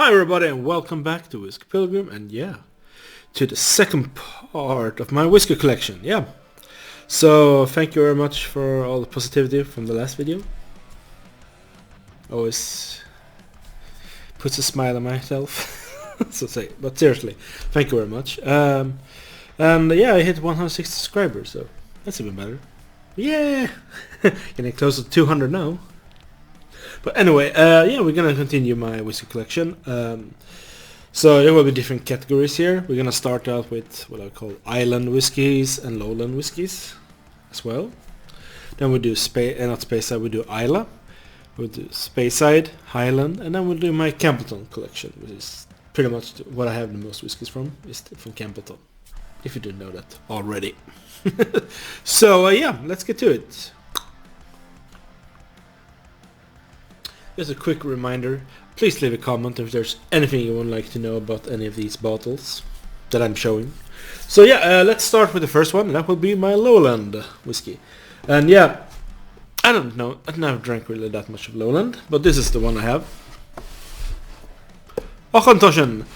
Hi everybody and welcome back to Whiskey Pilgrim, and to the second part of my whiskey collection. So thank you very much for all the positivity from the last video. Always puts a smile on myself. So say, but seriously, thank you very much. And I hit 160 subscribers, so that's even better. Yeah, getting close to 200 now. But anyway, we're gonna continue my whiskey collection. So there will be different categories here. We're gonna start out with what I call Island whiskies and Lowland whiskies as well. Then we do we do Islay. We'll do Speyside, Highland, and then we'll do my Campbellton collection, which is pretty much what I have the most whiskies from, is from Campbellton. If you didn't know that already. So let's get to it. Just a quick reminder, please leave a comment if there's anything you would like to know about any of these bottles that I'm showing. So let's start with the first one, and that will be my Lowland whiskey. And I don't know, I've never drank really that much of Lowland, but this is the one I have. Auchentoshan,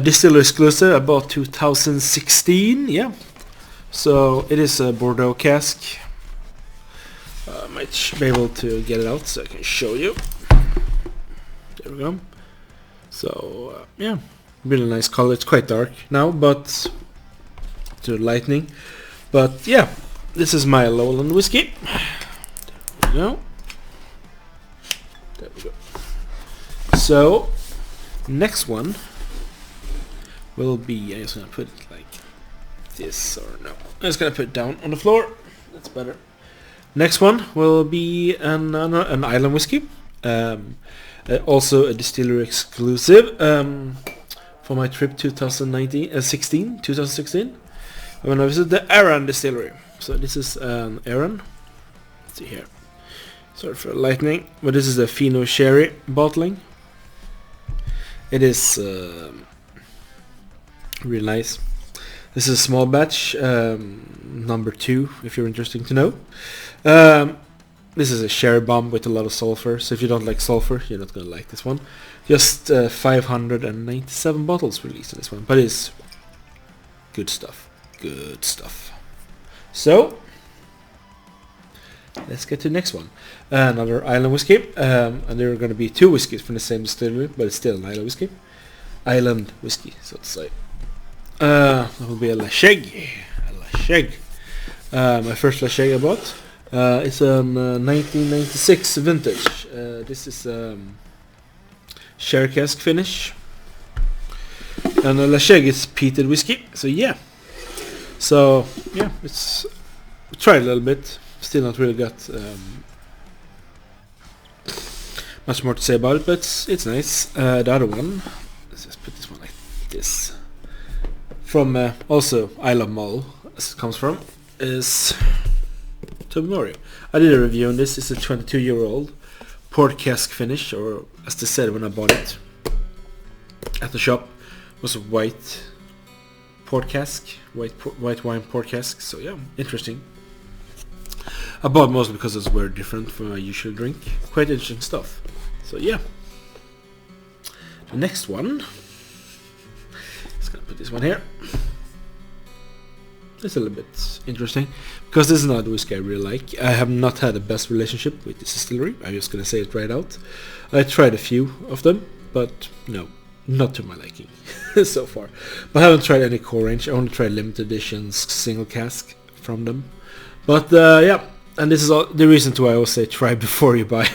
distiller exclusive, about 2016, So it is a Bordeaux cask. I might be able to get it out so I can show you. There we go. So really nice color. It's quite dark now, but to lightning. But this is my Lowland whiskey. There we go. There we go. So next one will be, I'm just gonna put it like this, or no, I'm just gonna put it down on the floor. That's better. Next one will be an Island whiskey. Also a distillery exclusive for my trip 2016 when I visited the Arran distillery. So this is an Arran. Let's see here. Sorry for lightning, but this is a Fino Sherry bottling. It is really nice. This is a small batch, number 2, if you're interested to know. This is a sherry bomb with a lot of sulfur, so if you don't like sulfur, you're not going to like this one. Just 597 bottles released in this one, but it's good stuff. Good stuff. So, let's get to the next one. Another Island whiskey, and there are going to be 2 whiskies from the same distillery, but it's still an Island whiskey. Island whiskey, so to say. That will be a Ledaig. My first Ledaig I bought. It's a 1996 vintage. This is sherry cask finish. And a Ledaig is peated whiskey. So it's tried a little bit. Still not really got much more to say about it, but it's nice. The other one, let's just put this one like this. From also Isle of Mull, as it comes from, is Tobermory. I did a review on this. It's a 22-year-old port cask finish, or as they said when I bought it at the shop, it was a white port cask, white wine port cask. So interesting. I bought it mostly because it's very different from my usual drink. Quite interesting stuff. So the next one. Just gonna put this one here. It's a little bit interesting because this is not a whiskey I really like. I have not had the best relationship with this distillery. I'm just gonna say it right out. I tried a few of them, but no, not to my liking so far. But I haven't tried any core range. I only tried limited editions, single cask from them. But and this is all the reason why I always say try before you buy.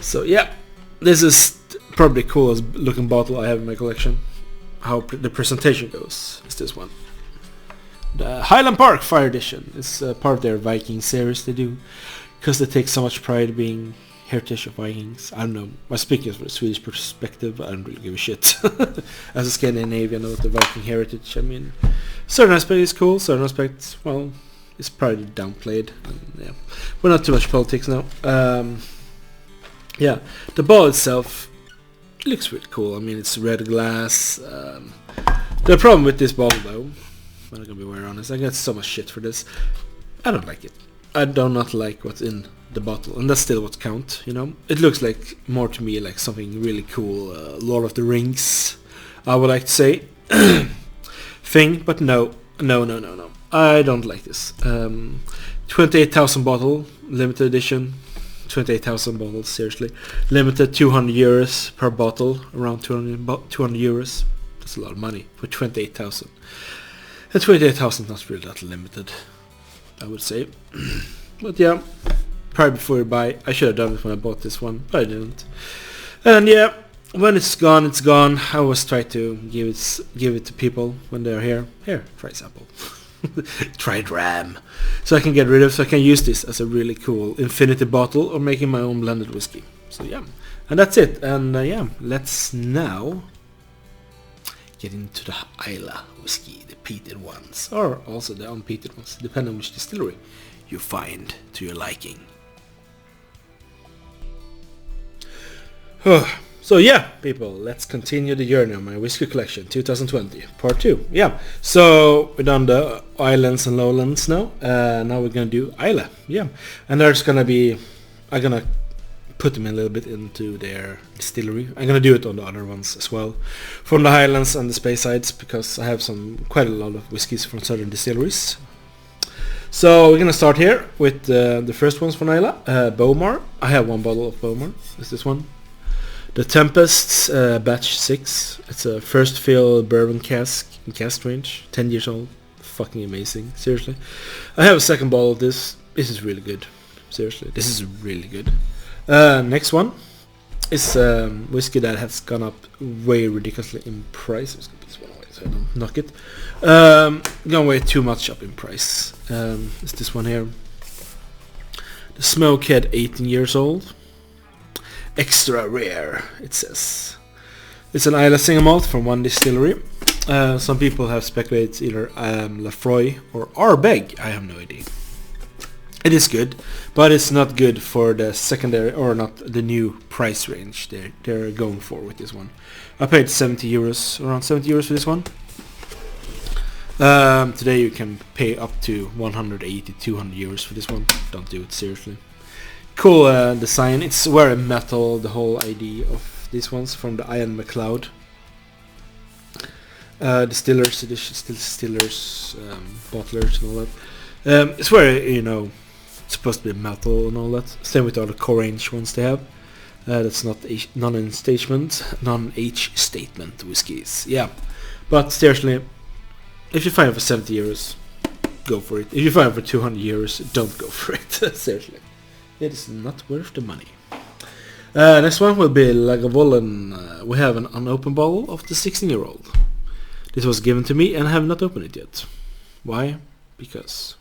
So this is probably the coolest looking bottle I have in my collection. How the presentation goes is this one. The Highland Park Fire Edition is part of their Viking series they do, because they take so much pride being heritage of Vikings. I don't know, I'm speaking from a Swedish perspective, but I don't really give a shit. As a Scandinavian with the Viking heritage, I mean, certain aspects is cool, certain aspects, well, it's probably downplayed. And, we're not too much politics now. The bottle itself looks really cool. I mean, it's red glass. The problem with this bottle, though, I'm not gonna be very honest, I get so much shit for this. I don't like it. I do not like what's in the bottle, and that's still what counts, you know. It looks like more to me like something really cool, Lord of the Rings, I would like to say, thing, but no. I don't like this. 28,000 bottle, limited edition. 28,000 bottles, seriously. Limited 200 euros per bottle, around 200 euros. That's a lot of money for 28,000. And 28,000 is not really that limited, I would say. But yeah, probably before you buy. I should have done it when I bought this one, but I didn't. And yeah, when it's gone, it's gone. I always try to give it to people when they're here. Here, try sample. Try Dram. So I can get rid of, so I can use this as a really cool infinity bottle or making my own blended whiskey. So yeah, and that's it. And yeah, let's now get into the Islay whiskey, the peated ones, or also the unpeated ones, depending on which distillery you find to your liking. So yeah, people, let's continue the journey on my whiskey collection 2020, part 2. Yeah, so we've done the Islands and Lowlands now. Now we're gonna do Islay. Yeah, and there's gonna be, I'm gonna put them a little bit into their distillery. I'm gonna do it on the other ones as well, from the Highlands and the Speysides, because I have quite a lot of whiskies from southern distilleries. So we're gonna start here with the first ones from Islay. Bowmore. I have one bottle of Bowmore. It's this one. The Tempest batch 6. It's a first fill bourbon cask in cask range. 10 years old. Fucking amazing. Seriously. I have a second bottle of this. This is really good. Seriously. This is really good. Next one is whiskey that has gone up way ridiculously in price. Let's put this one away so I don't knock it. Gone way too much up in price. It's this one here. The Smokehead 18 years old. Extra rare, it says. It's an Islay single malt from one distillery. Some people have speculated either Laphroaig or Ardbeg. I have no idea. It is good, but it's not good for the secondary, or not the new price range they're going for with this one. I paid 70 euros, around 70 euros for this one. Today you can pay up to 180, 200 euros for this one. Don't do it, seriously. Cool design. It's very metal, the whole idea of these ones, from the Iron MacLeod distillers, distillers, bottlers and all that. It's very, you know, supposed to be metal and all that. Same with all the core range ones they have. That's not non-age statement whiskies. Yeah, but seriously, if you find it for 70 euros, go for it. If you find it for 200 euros, don't go for it. Seriously. It is not worth the money. Next one will be Lagavulin. We have an unopened bottle of the 16-year-old. This was given to me and I have not opened it yet. Why? Because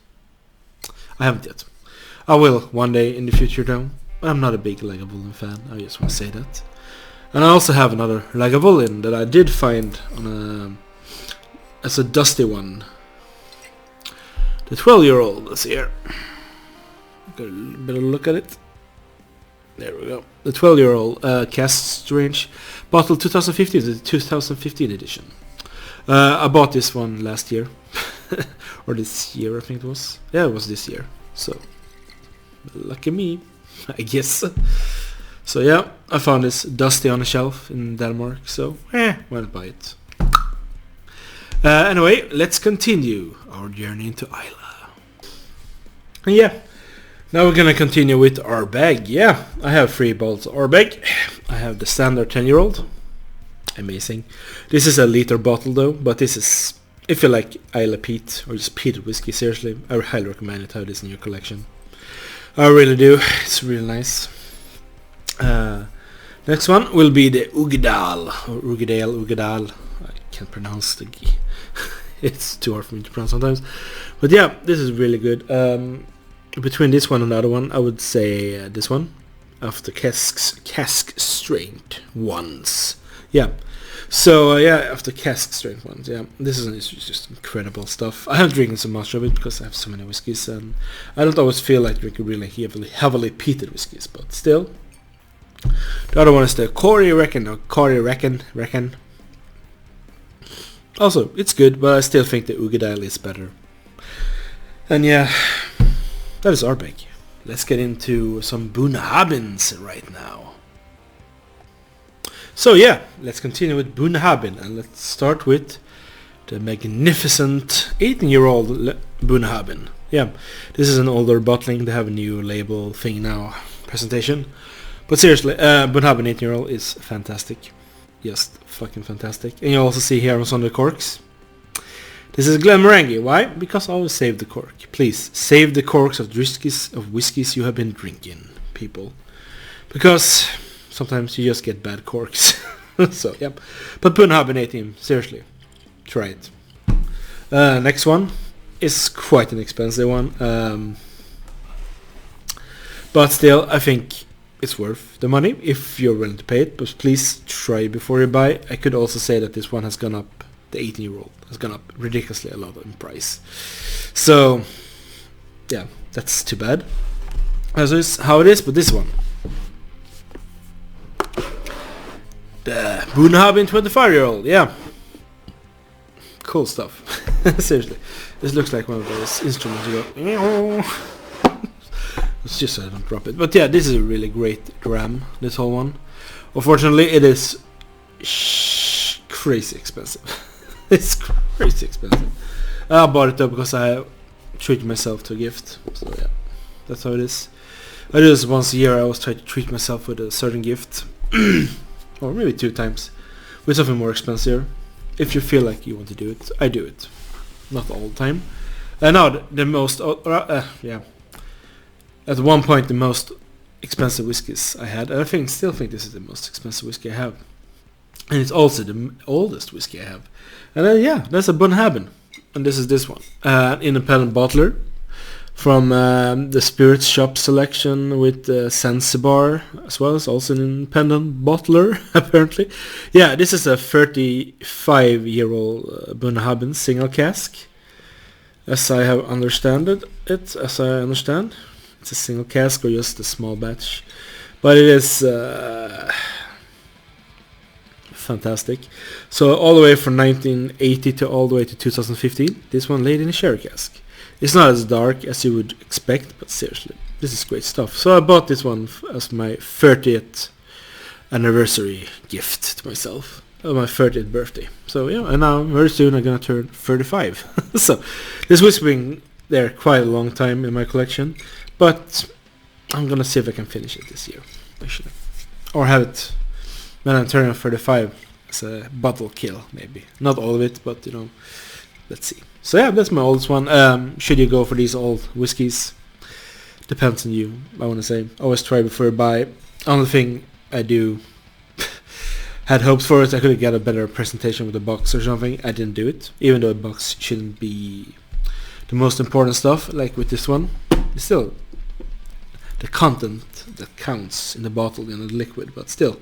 I haven't yet. I will one day in the future though. I'm not a big Lagavulin fan, I just want to say that. And I also have another Lagavulin that I did find on as a dusty one. The 12-year-old is here. Got a better look at it. There we go. The 12-year-old cask range bottle 2015, the 2015 edition. I bought this one last year. Or this year, I think it was. Yeah, it was this year. So, lucky me, I guess. So yeah, I found this dusty on a shelf in Denmark, so why not buy it? Anyway, let's continue our journey into Islay. Yeah. Now we're gonna continue with Ardbeg. Yeah, I have 3 bottles of Ardbeg. I have the standard 10-year-old. Amazing. This is a liter bottle though, but this is, if you like Islay peat or just peated whiskey, seriously, I would highly recommend it. Have this in your collection. I really do. It's really nice. Next one will be the Ugedal or Ugedal. I can't pronounce the G. It's too hard for me to pronounce sometimes. But yeah, this is really good. Between this one and the other one, I would say this one, of the cask strength ones. Yeah. So yeah, of the cask strength ones. Yeah, this is just incredible stuff. I haven't drinking so much of it because I have so many whiskies, and I don't always feel like drinking really heavily peated whiskies. But still, the other one is the Corey Reckon. Also, it's good, but I still think the Ugedal is better. And yeah. That is Ardbeg. Let's get into some Bunnahabhains right now. So yeah, let's continue with Bunnahabhain, and let's start with the magnificent 18-year-old Bunnahabhain. Yeah, this is an older bottling. They have a new label thing now, presentation. But seriously, Bunnahabhain 18-year-old is fantastic. Just fucking fantastic. And you also see here on some of the corks. This is Glenmorangie. Why? Because I always save the cork. Please, save the corks of whiskies you have been drinking, people. Because sometimes you just get bad corks. So, yep. But Bunnahabhain 18, seriously. Try it. Next one is quite an expensive one. But still, I think it's worth the money if you're willing to pay it. But please try before you buy. I could also say that this one has gone up. The 18-year-old has gone up ridiculously a lot in price. So, yeah, that's too bad. As is how it is, but this one. The Bunnahabhain 25-year-old, yeah. Cool stuff. Seriously. This looks like one of those instruments you go... It's just so I don't drop it. But yeah, this is a really great dram, this whole one. Unfortunately, it is crazy expensive. It's crazy expensive. I bought it though because I treated myself to a gift. So yeah, that's how it is. I do this once a year. I always try to treat myself with a certain gift. Or maybe 2 times. With something more expensive. If you feel like you want to do it, I do it. Not all the time. Now the most... yeah. At one point the most expensive whiskies I had. And I still think this is the most expensive whiskey I have. And it's also the oldest whiskey I have. And yeah, that's a Bunnahabhain. And this is this one. Independent bottler. From the Spirits Shop selection with Zanzibar as well. It's also an independent bottler, apparently. Yeah, this is a 35-year-old Bunnahabhain single cask. As I have understand it. It's a single cask or just a small batch. But it is... fantastic. So all the way from 1980 to all the way to 2015, this one laid in a sherry cask. It's not as dark as you would expect, but seriously, this is great stuff. So I bought this one as my 30th anniversary gift to myself, on my 30th birthday. So yeah, and now very soon I'm gonna turn 35. So this whiskey been there quite a long time in my collection, but I'm gonna see if I can finish it this year, actually, or have it when I'm turning 35 as a bottle kill, maybe. Not all of it, but you know, let's see. So yeah, that's my oldest one. Should you go for these old whiskies? Depends on you, I want to say. Always try before you buy. Only thing I do had hopes for is I could get a better presentation with a box or something. I didn't do it, even though a box shouldn't be the most important stuff, like with this one. It's still the content that counts in the bottle, in the liquid, but still.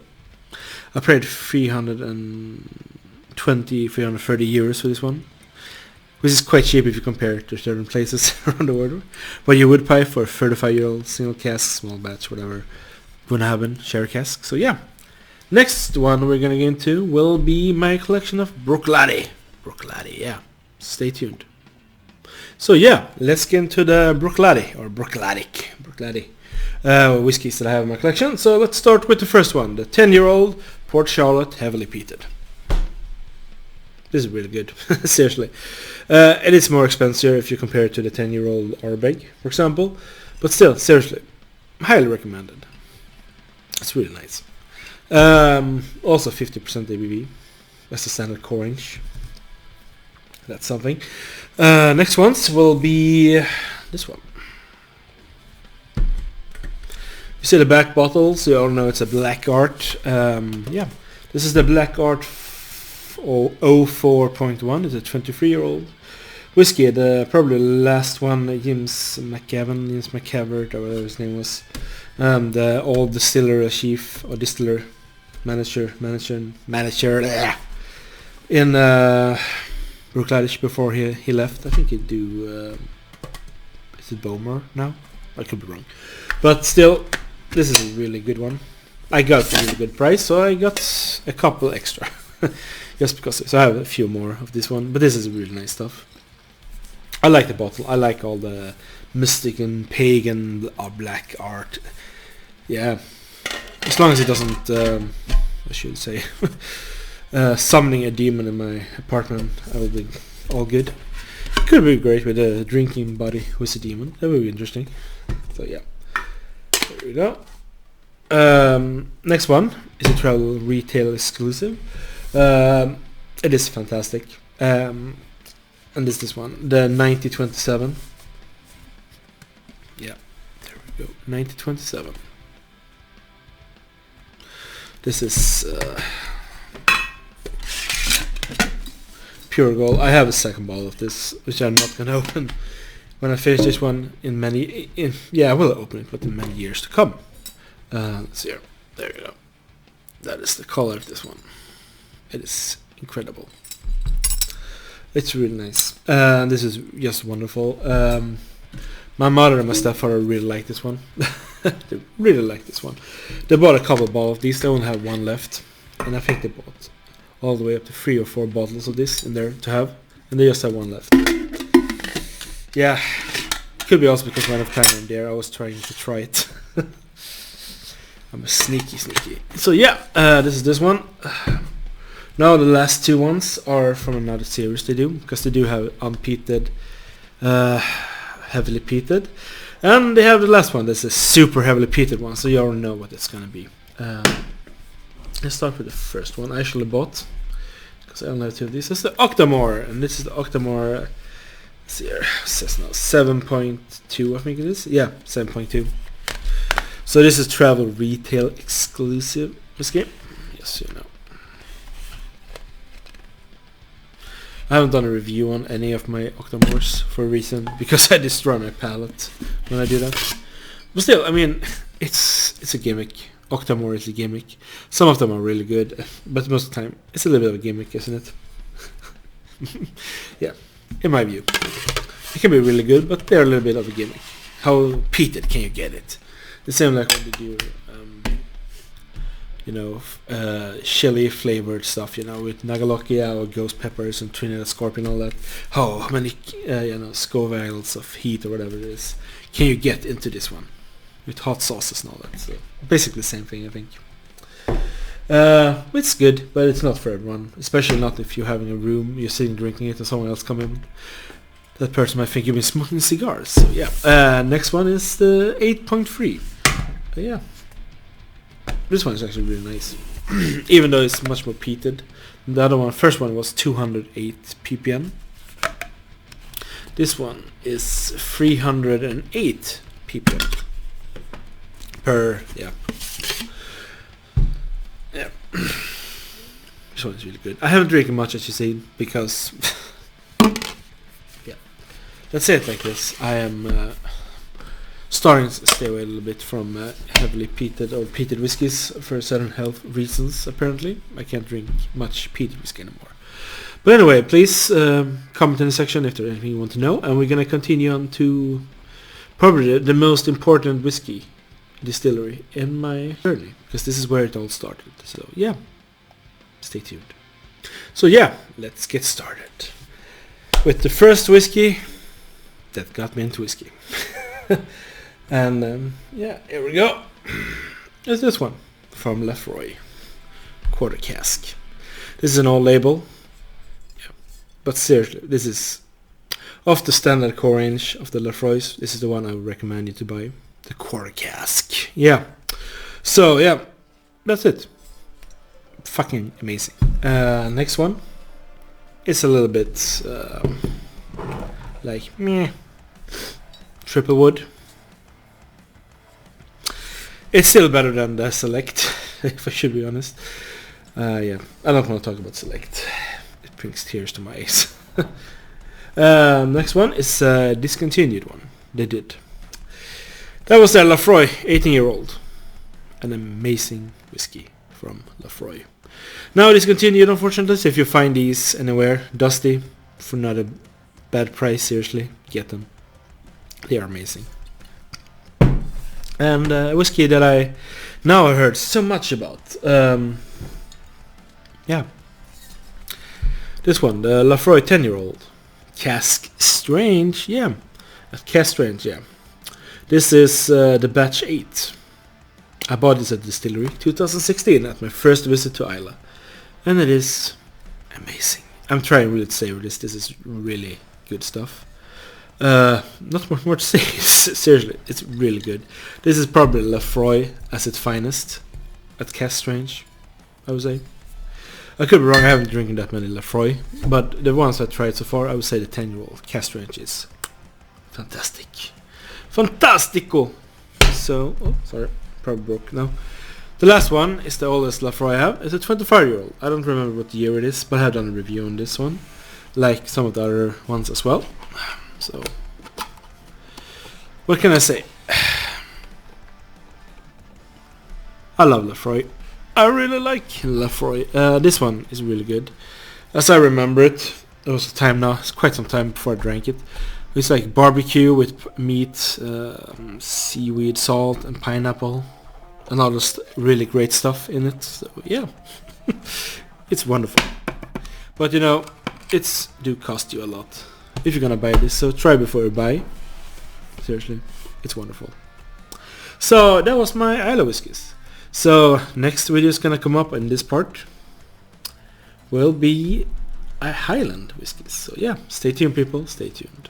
I paid 330 euros for this one, which is quite cheap if you compare it to certain places around the world. But you would pay for a 35-year-old single cask, small batch, whatever, Bunnahabhain sherry cask. So yeah, next one we're gonna get into will be my collection of Bruichladdich. Bruichladdich, yeah. Stay tuned. So yeah, let's get into the Bruichladdich or Bruichladdich. Whiskies that I have in my collection. So let's start with the first one, the 10-year-old Port Charlotte heavily peated. This is really good, seriously. It is more expensive if you compare it to the 10-year-old Ardbeg, for example, but still, seriously, highly recommended. It's really nice. Also 50% ABV. That's the standard core range. That's something. Next ones will be this one. You see the back bottles, you all know it's a Black Art. Yeah, this is the Black Art 04.1. It's a 23-year-old whiskey. The probably last one, James McCavert, or whatever his name was. The old distiller chief or distiller manager in Bruichladdich before he left. I think he'd do. Is it Bowmore now? I could be wrong, but still. This is a really good one. I got a really good price, so I got a couple extra. Just because, so I have a few more of this one, but this is really nice stuff. I like the bottle. I like all the mystic and pagan or black art. Yeah, as long as it doesn't, I should say, summoning a demon in my apartment, I will be all good. Could be great with a drinking buddy who's a demon. That would be interesting. So yeah, there we go. Next one is a travel retail exclusive. It is fantastic. And this one, the 9027. Yeah, there we go. 9027. This is pure gold. I have a second bottle of this, which I'm not gonna open when I finish this one I will open it, but in many years to come. Let's see here. There you go. That is the color of this one. It is incredible. It's really nice. This is just wonderful. My mother and my stepfather really like this one. They really like this one. They bought a couple bottles of these. They only have one left, and I think they bought all the way up to 3 or 4 bottles of this in there to have, and they just have one left. Yeah, could be also because when I've kind of there, I was trying to try it. I'm a sneaky. So yeah, this is this one. Now the last 2 ones are from another series they do, because they do have unpeated, heavily peated, and they have the last one that's a super heavily peated one, so you already know what it's gonna be. Let's start with the first one I actually bought, because I only have 2 of these. This is the Auchentoshan, and this is the Auchentoshan. Let's see here, it says now 7.2, I think it is. Yeah, 7.2. So this is travel retail exclusive whiskey. Yes, you know. I haven't done a review on any of my Auchentoshan for a reason, because I destroy my palate when I do that. But still, I mean, it's a gimmick. Auchentoshan is a gimmick. Some of them are really good, but most of the time it's a little bit of a gimmick, isn't it? Yeah, in my view. It can be really good, but they're a little bit of a gimmick. How peated can you get it? The same like when they do, chili flavored stuff, with Nagalokia or ghost peppers and Trinidad scorpion and all that. How many, Scovilles of heat or whatever it is can you get into this one? With hot sauces and all that. So basically the same thing, I think. It's good, but it's not for everyone. Especially not if you're having a room, you're sitting drinking it and someone else come in. That person might think you've been smoking cigars. So yeah. Next one is the 8.3. Yeah. This one is actually really nice. Even though it's much more peated. The other one, first one was 208 ppm. This one is 308 ppm. Per, yeah. This one is really good. I haven't drinking much, as you see, because yeah. Let's say it like this. I am starting to stay away a little bit from heavily peated or peated whiskies for certain health reasons, apparently. I can't drink much peated whiskey anymore. But anyway, please comment in the section if there's anything you want to know, and we're going to continue on to probably the most important whiskey distillery in my journey, because this is where it all started. So yeah, stay tuned. So yeah, let's get started with the first whiskey that got me into whiskey. And yeah, here we go. It's this one from Laphroaig, quarter cask. This is an old label, yeah. But seriously, this is of the standard core range of the Laphroaigs. This is the one I would recommend you to buy. The quarter cask. Yeah. So yeah, that's it. Fucking amazing. Next one. It's a little bit like meh. Triple wood. It's still better than the Select, if I should be honest. Yeah, I don't want to talk about Select. It brings tears to my eyes. Next one is a discontinued one. They did. That was their Laphroaig 18-year-old. An amazing whiskey from Laphroaig. Now discontinued, unfortunately, so if you find these anywhere, dusty, for not a bad price, seriously, get them. They are amazing. And a whiskey that I now have heard so much about. Yeah. This one, the Laphroaig 10-year-old. Cask Strange, yeah. At Cask Range, yeah. This is the batch 8. I bought this at distillery 2016 at my first visit to Islay, and it is amazing. I'm trying really to savor this. This is really good stuff. Not much more to say. Seriously, it's really good. This is probably Laphroaig at its finest at Cask Range, I would say. I could be wrong, I haven't drinking that many Laphroaig, but the ones I tried so far, I would say the 10-year-old Cask Range is fantastic. Fantastico! So, oh, sorry, probably broke now. The last one is the oldest Laphroaig I have. It's a 25-year-old. I don't remember what year it is, but I have done a review on this one, like some of the other ones as well. So, what can I say? I love Laphroaig. I really like Laphroaig. This one is really good. As I remember it, it was a time now, it's quite some time before I drank it. It's like barbecue with meat, seaweed, salt and pineapple. And all this really great stuff in it. So yeah, it's wonderful. But you know, it's do cost you a lot if you're gonna buy this. So try before you buy. Seriously, it's wonderful. So that was my Islay whiskies. So next video is gonna come up in this part. Will be a Highland whiskies. So yeah, stay tuned, people. Stay tuned.